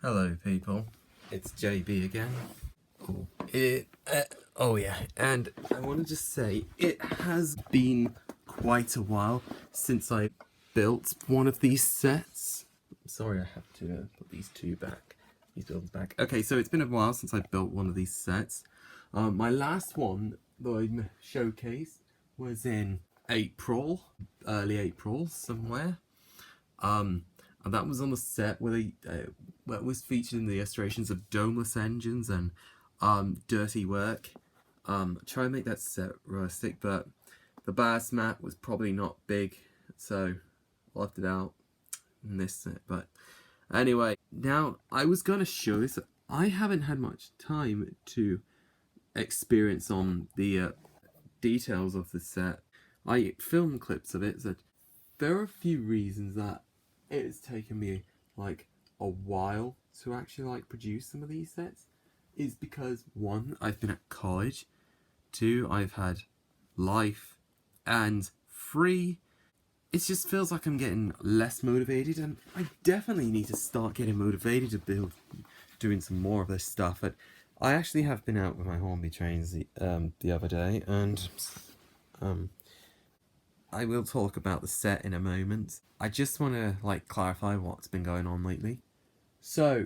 Hello people, it's JB again. Oh yeah, and I want to just say it has been quite a while since I built one of these sets. Sorry, I have to put these buildings back. Okay, so it's been a while since I built one of these sets. My last one that I showcased was in April, early April somewhere. And that was on the set where where it was featured in the illustrations of domeless engines and dirty work. Try and make that set realistic, but the base mat was probably not big, so I left it out in this set. But anyway, now I was going to show this. I haven't had much time to experience on the details of the set. I filmed clips of it, so there are a few reasons that it's taken me like a while to actually produce some of these sets. Is because one, I've been at college, two, I've had life, and three, it just feels like I'm getting less motivated, and I definitely need to start getting motivated to doing some more of this stuff. But I actually have been out with my Hornby trains the other day, and I will talk about the set in a moment. I just want to clarify what's been going on lately. So,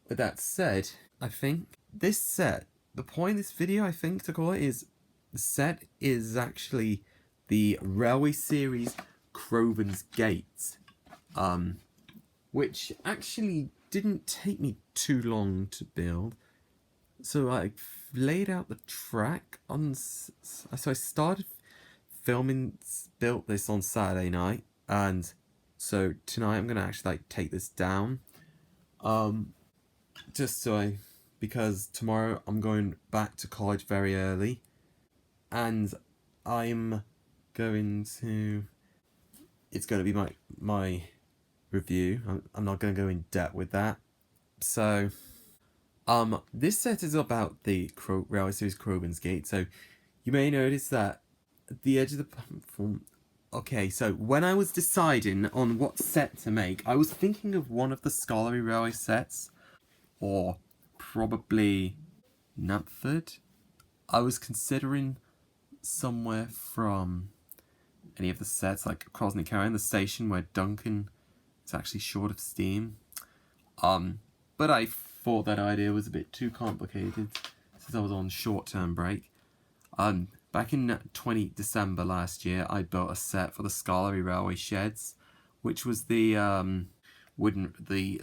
with that said, I think this set, the point of this video, I think to call it, is the set is actually the Railway Series Crovans Gate, which actually didn't take me too long to build. So I laid out the track on, so I started built this on Saturday night, and so tonight I'm gonna actually take this down, because tomorrow I'm going back to college very early, and I'm going to, it's going to be my review. I'm not going to go in depth with that. So this set is about the Railway Series Crovans Gate. So you may notice that at the edge of the platform. Okay, so when I was deciding on what set to make, I was thinking of one of the Scholarly Railway sets, or probably Knapford. I was considering somewhere from any of the sets, like Crosney Carrion, the station where Duncan is actually short of steam. But I thought that idea was a bit too complicated since I was on short-term break. Back in December last year, I built a set for the Scholarly Railway sheds, which was the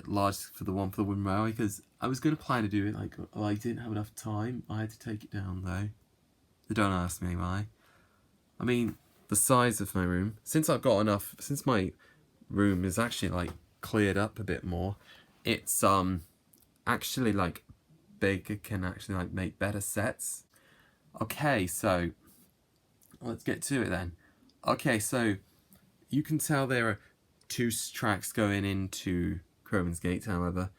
largest for the wooden railway, because I was going to plan to do it, I didn't have enough time. I had to take it down though. So don't ask me why. I mean, the size of my room, since my room is actually cleared up a bit more, it's actually big. It can actually make better sets. Okay, so let's get to it then. Okay, so you can tell there are two tracks going into Crovans Gate. However,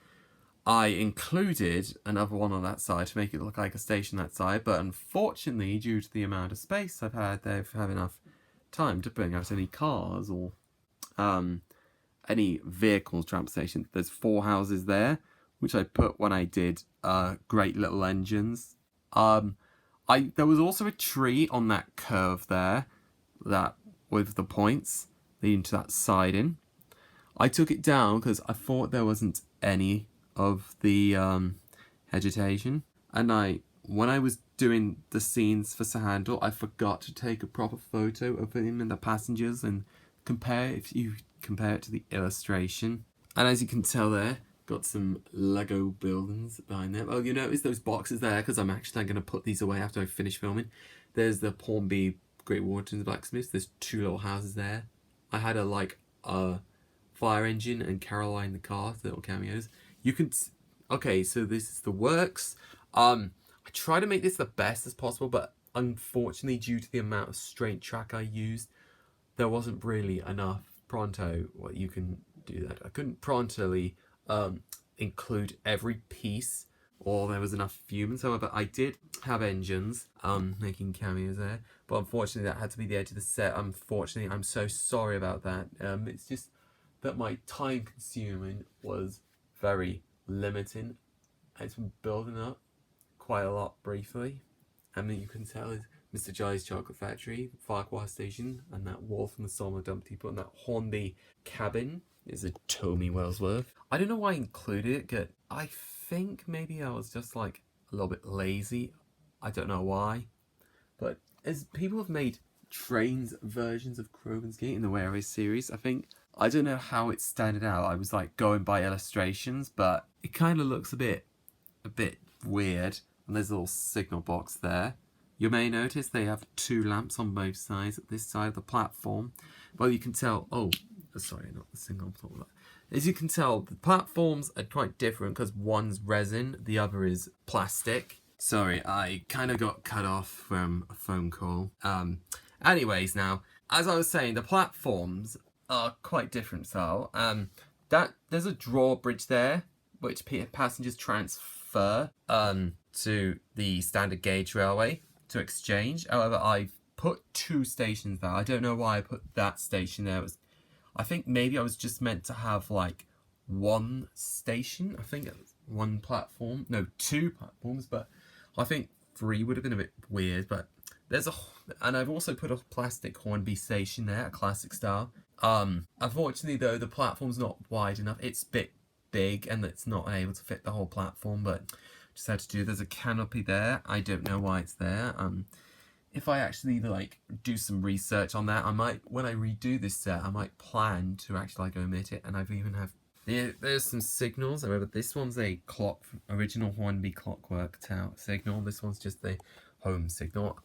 I included another one on that side to make it look like a station that side, but unfortunately, due to the amount of space I've had, they've had enough time to bring out any cars or any vehicles to the station. There's 4 houses there, which I put when I did Great Little Engines. There was also a tree on that curve there, that with the points leading to that siding. I took it down because I thought there wasn't any of the vegetation, and when I was doing the scenes for Sir Handel, I forgot to take a proper photo of him and the passengers and compare it to the illustration. And as you can tell there, got some Lego buildings behind there. Oh, you notice those boxes there, because I'm actually going to put these away after I finish filming. There's the Hornby Great Warton's Blacksmiths. There's 2 little houses there. I had a fire engine and Caroline the car, the little cameos. You can, okay, so this is the works. I try to make this the best as possible, but unfortunately, due to the amount of straight track I used, there wasn't really enough pronto. Well, you can do that. I couldn't prontly include every piece, or there was enough humans. However, I did have engines making cameos there, but unfortunately that had to be the edge of the set. Unfortunately, I'm so sorry about that. It's just that my time consuming was very limiting. It's been building up quite a lot briefly. I mean, you can tell is Mr. Jai's Chocolate Factory, Farquhar Station, and that wall from the Solomon Dump Depot, and that Hornby cabin is a Tommy Wellsworth. I don't know why I included it, but I think maybe I was just like a little bit lazy. I don't know why. But as people have made trains versions of Crovans Gate in the Warehouse series, I don't know how it standed out. I was like going by illustrations, but it kind of looks a bit weird. And there's a little signal box there. You may notice they have two lamps on both sides at this side of the platform. Well, you can tell, oh, sorry, not the signal on top of that. As you can tell, the platforms are quite different because one's resin, the other is plastic. Sorry, I kind of got cut off from a phone call. Anyways, now, as I was saying, the platforms are quite different style. There's a drawbridge there, which passengers transfer to the standard gauge railway to exchange. However, I put two stations there. I don't know why I put that station there. I think maybe I was just meant to have like one station. I think it was one platform. No, two platforms, but I think three would have been a bit weird. But and I've also put a plastic Hornby station there, a classic style. Unfortunately though, the platform's not wide enough. It's a bit big and it's not able to fit the whole platform, but just had to do. There's a canopy there. I don't know why it's there. If I actually like do some research on that, I might, when I redo this set, I might plan to actually like omit it. And I've even have there's some signals. However, this one's a original Hornby clockwork tower signal. This one's just the home signal.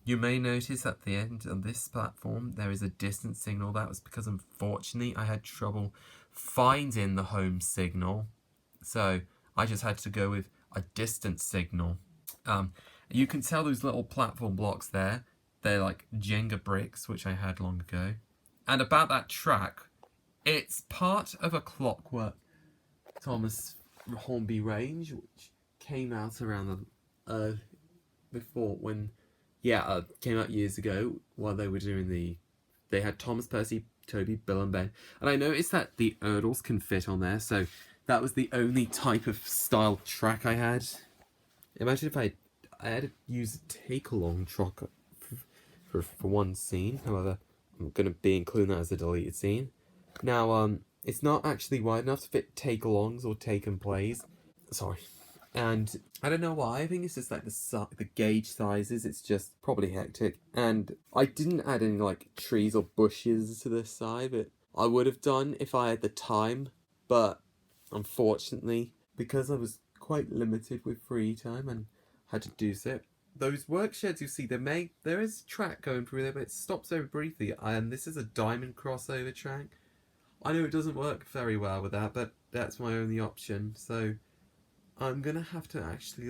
You may notice at the end of this platform there is a distance signal. That was because unfortunately I had trouble finding the home signal, so I just had to go with a distance signal. You can tell those little platform blocks there, they're like Jenga bricks, which I had long ago. And about that track, it's part of a Clockwork Thomas Hornby range, which came out around the before when came out years ago while they were doing they had Thomas, Percy, Toby, Bill and Ben. And I noticed that the Erdls can fit on there, so that was the only type of style track I had. Imagine if I had to use a take-along track for one scene. However, I'm going to be including that as a deleted scene. Now, it's not actually wide enough to fit take-alongs or take-and-plays. Sorry. And I don't know why. I think it's just like the gauge sizes. It's just probably hectic. And I didn't add any like trees or bushes to this side, but I would have done if I had the time. But unfortunately, because I was quite limited with free time and had to do so, those work sheds you see, there is a track going through there, but it stops over briefly. And this is a diamond crossover track. I know it doesn't work very well with that, but that's my only option. So I'm gonna have to actually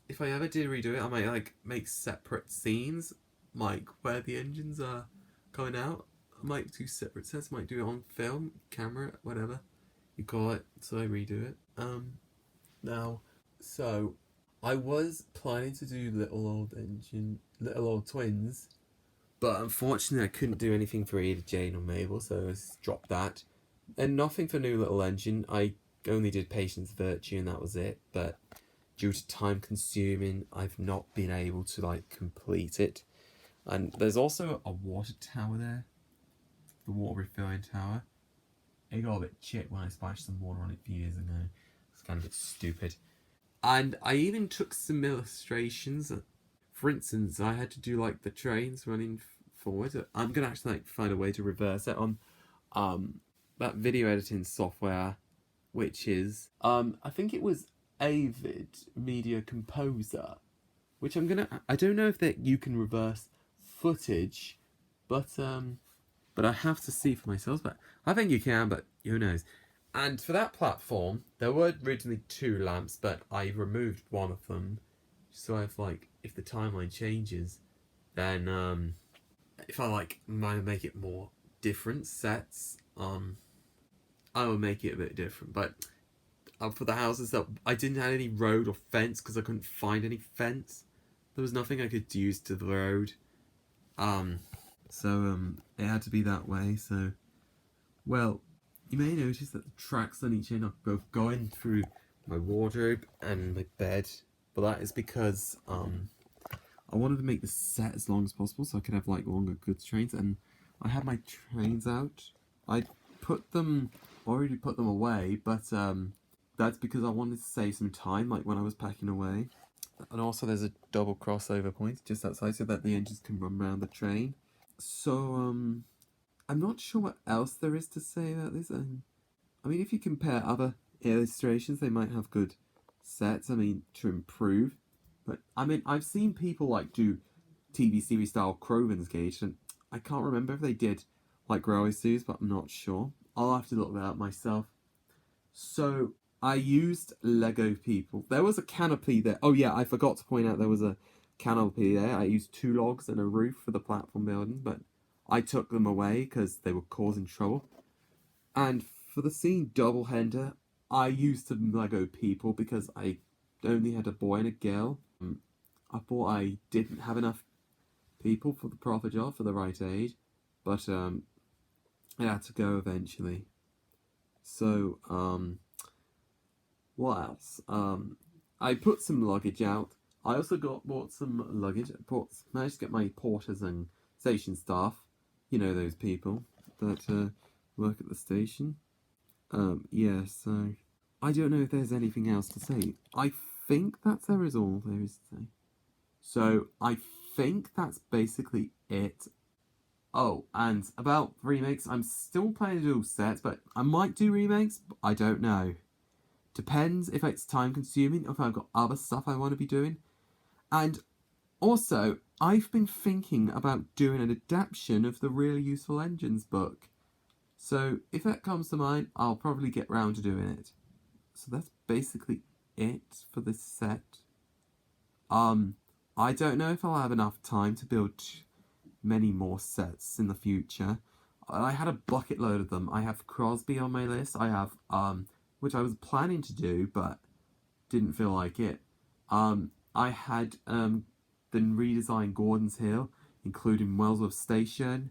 if I ever did redo it, I might like make separate scenes, like where the engines are coming out. I might do separate sets, might do it on film, camera, whatever you call it, so I redo it. So I was planning to do Little Old Twins, but unfortunately I couldn't do anything for either Jane or Mabel, so I just dropped that. And nothing for New Little Engine. I only did Patience Virtue and that was it, but due to time consuming, I've not been able to like complete it. And there's also a water tower there, the water refilling tower. It got a bit shit when I splashed some water on it a few years ago. It's kind of a bit stupid. And I even took some illustrations. For instance, I had to do like the trains running forward. I'm gonna actually like find a way to reverse it on that video editing software, which is I think it was Avid Media Composer, which I don't know if you can reverse footage, but I have to see for myself. But I think you can, but who knows. And for that platform, there were originally two lamps, but I removed one of them. So if the timeline changes, then if I might make it more different sets, I will make it a bit different. But for the houses that I didn't have any road or fence because I couldn't find any fence. There was nothing I could use to the road. So it had to be that way. So, well, you may notice that the tracks on each end are both going through my wardrobe and my bed, but that is because I wanted to make the set as long as possible so I could have like longer goods trains, and I had my trains out. I already put them away, but that's because I wanted to save some time, like when I was packing away. And also there's a double crossover point just outside so that the engines can run around the train. So I'm not sure what else there is to say about this. I mean, if you compare other illustrations, they might have good sets, I mean, to improve. But, I mean, I've seen people, like, do TV series style Crovans gauge, and I can't remember if they did, like, railway series, but I'm not sure. I'll have to look that up myself. So, I used Lego people. There was a canopy there. Oh, yeah, I forgot to point out there was a canopy there. I used 2 logs and a roof for the platform building, but I took them away because they were causing trouble. And for the scene double hander, I used some Lego people because I only had a boy and a girl. I thought I didn't have enough people for the proper job for the right age, but it had to go eventually. So what else? I put some luggage out. I also bought some luggage. Managed to get my porters and station staff. You know those people that work at the station. Yeah, so I don't know if there's anything else to say. I think that's all there is to say. So I think that's basically it. Oh, and about remakes, I'm still planning to do sets, but I might do remakes, but I don't know. Depends if it's time consuming, if I've got other stuff I want to be doing. And also, I've been thinking about doing an adaptation of the Really Useful Engines book. So if that comes to mind, I'll probably get round to doing it. So that's basically it for this set. I don't know if I'll have enough time to build many more sets in the future. I had a bucket load of them. I have Crosby on my list. I have which I was planning to do but didn't feel like it. I had the redesigned Gordon's Hill, including Wellsworth Station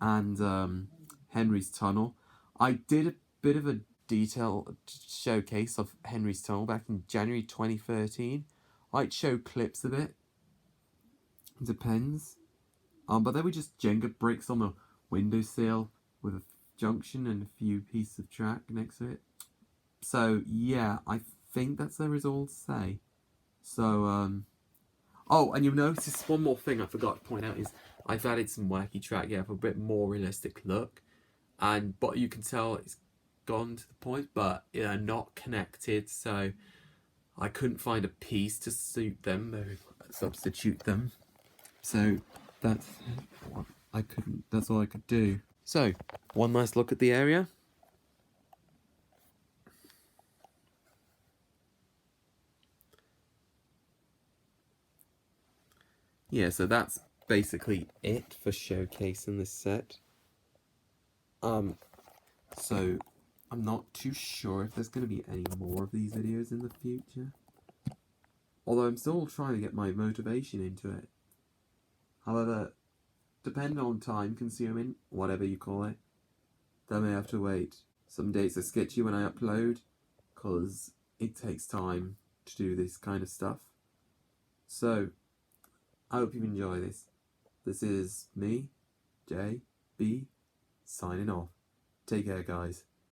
and Henry's Tunnel. I did a bit of a detailed showcase of Henry's Tunnel back in January 2013. I'd show clips of it. It depends. But they were just Jenga bricks on the windowsill with a junction and a few pieces of track next to it. So yeah, I think that's there is all to say. So oh, and you'll notice one more thing I forgot to point out is I've added some wacky track, yeah, for a bit more realistic look. But you can tell it's gone to the point, but not connected, so I couldn't find a piece to suit them, substitute them. So that's all I could do. So, one last look at the area. Yeah, so that's basically it for showcasing this set. So I'm not too sure if there's going to be any more of these videos in the future. Although I'm still trying to get my motivation into it. However, depending on time consuming, whatever you call it, they may have to wait. Some days are sketchy when I upload, because it takes time to do this kind of stuff. So, I hope you enjoy this. This is me, JB, signing off. Take care, guys.